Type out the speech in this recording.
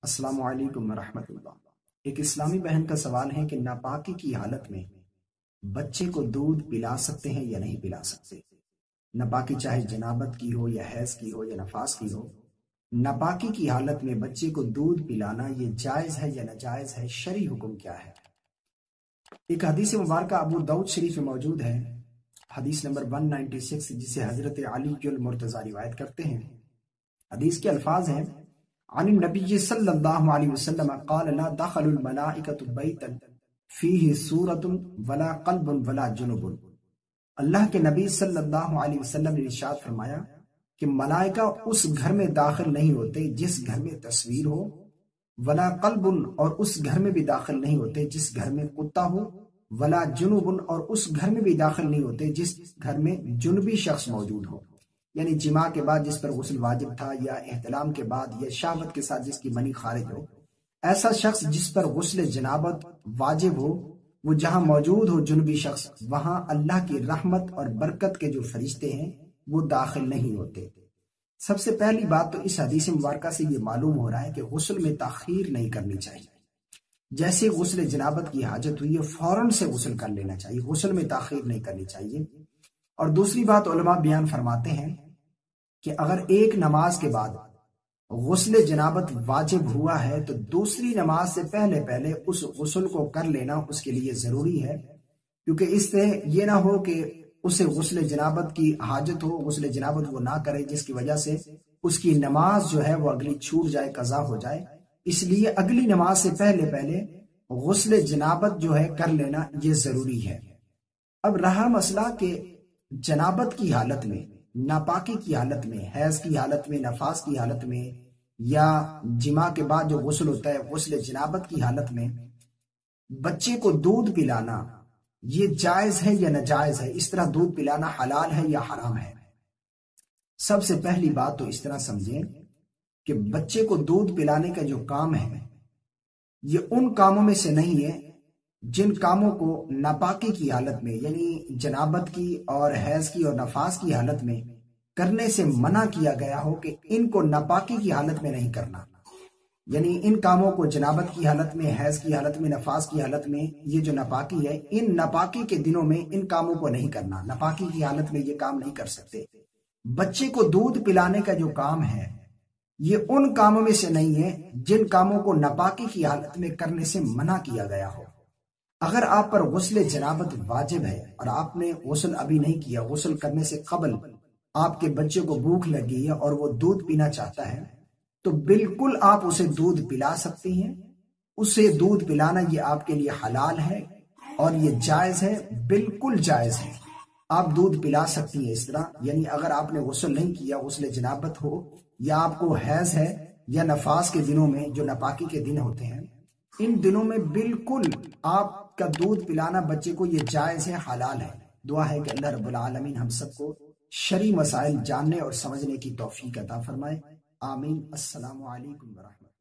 السلام علیکم ورحمۃ اللہ۔ ایک اسلامی بہن کا سوال ہے کہ ناپاکی کی حالت میں بچے کو دودھ پلا سکتے ہیں یا نہیں پلا سکتے؟ ناپاکی چاہے جنابت کی ہو یا حیض کی ہو یا نفاس کی ہو، ناپاکی کی حالت میں بچے کو دودھ پلانا یہ جائز ہے یا ناجائز ہے؟ شرعی حکم کیا ہے؟ ایک حدیث مبارکہ ابو داؤد شریف میں موجود ہے، حدیث نمبر 196، جسے حضرت علی المرتضی روایت کرتے ہیں۔ حدیث کے الفاظ ہیں: عن النبی صلی اللہ علیہ وسلم قال لا دخل الملائکۃ بیتا فیہ سورۃ ولا قلب ولا جنب۔ اللہ کے نبی صلی اللہ علیہ وسلم نے ارشاد فرمایا کہ ملائکہ اس گھر میں داخل نہیں ہوتے جس گھر میں تصویر ہو، ولا قلب، اور اس گھر میں بھی داخل نہیں ہوتے جس گھر میں کتا ہو، ولا جنب، اور اس گھر میں بھی داخل نہیں ہوتے جس گھر میں جنبی شخص موجود ہو، یعنی جماع کے بعد جس پر غسل واجب تھا، یا احتلام کے بعد، یا شہوت کے ساتھ جس کی منی خارج ہو۔ ایسا شخص جس پر غسل جنابت واجب ہو، وہ جہاں موجود ہو جنبی شخص، وہاں اللہ کی رحمت اور برکت کے جو فرشتے ہیں وہ داخل نہیں ہوتے۔ سب سے پہلی بات تو اس حدیث مبارکہ سے یہ معلوم ہو رہا ہے کہ غسل میں تاخیر نہیں کرنی چاہیے۔ جیسے غسل جنابت کی حاجت ہوئی ہے فوراً سے غسل کر لینا چاہیے، غسل میں تاخیر نہیں کرنی چاہیے۔ اور دوسری بات علماء بیان فرماتے ہیں کہ اگر ایک نماز کے بعد غسل جنابت واجب ہوا ہے تو دوسری نماز سے پہلے اس غسل کو کر لینا اس کے لیے ضروری ہے، کیونکہ اس سے یہ نہ ہو کہ اسے غسل جنابت کی حاجت ہو، غسل جنابت وہ نہ کرے، جس کی وجہ سے اس کی نماز جو ہے وہ اگلی چھوٹ جائے، قضا ہو جائے۔ اس لیے اگلی نماز سے پہلے غسل جنابت جو ہے کر لینا یہ ضروری ہے۔ اب رہا مسئلہ کہ جنابت کی حالت میں، ناپاکی کی حالت میں، حیض کی حالت میں، نفاس کی حالت میں، یا جماع کے بعد جو غسل ہوتا ہے غسل جنابت کی حالت میں بچے کو دودھ پلانا یہ جائز ہے یا ناجائز ہے؟ اس طرح دودھ پلانا حلال ہے یا حرام ہے؟ سب سے پہلی بات تو اس طرح سمجھیں کہ بچے کو دودھ پلانے کا جو کام ہے یہ ان کاموں میں سے نہیں ہے جن کاموں کو ناپاکی کی حالت میں، یعنی جنابت کی اور حیض کی اور نفاس کی حالت میں کرنے سے منع کیا گیا ہو کہ ان کو ناپاکی کی حالت میں نہیں کرنا۔ یعنی ان کاموں کو جنابت کی حالت میں، حیض کی حالت میں، نفاس کی حالت میں، یہ جو ناپاکی ہے ان ناپاکی کے دنوں میں ان کاموں کو نہیں کرنا، ناپاکی کی حالت میں یہ کام نہیں کر سکتے۔ بچے کو دودھ پلانے کا جو کام ہے یہ ان کاموں میں سے نہیں ہے جن کاموں کو ناپاکی کی حالت میں کرنے سے منع کیا گیا ہو۔ اگر آپ پر غسل جنابت واجب ہے اور آپ نے غسل ابھی نہیں کیا، غسل کرنے سے قبل آپ کے بچے کو بھوک لگی ہے اور وہ دودھ پینا چاہتا ہے تو بالکل آپ اسے دودھ پلا سکتی ہیں۔ اسے دودھ پلانا یہ آپ کے لیے حلال ہے اور یہ جائز ہے، بالکل جائز ہے۔ آپ دودھ پلا سکتی ہیں اس طرح، یعنی اگر آپ نے غسل نہیں کیا، غسل جنابت ہو یا آپ کو حیض ہے یا نفاس کے دنوں میں جو ناپاکی کے دن ہوتے ہیں، ان دنوں میں بالکل آپ کا دودھ پلانا بچے کو یہ جائز ہے، حلال ہے۔ دعا ہے کہ اللہ رب العالمین ہم سب کو شرعی مسائل جاننے اور سمجھنے کی توفیق عطا فرمائے، آمین۔ السلام علیکم ورحمۃ اللہ۔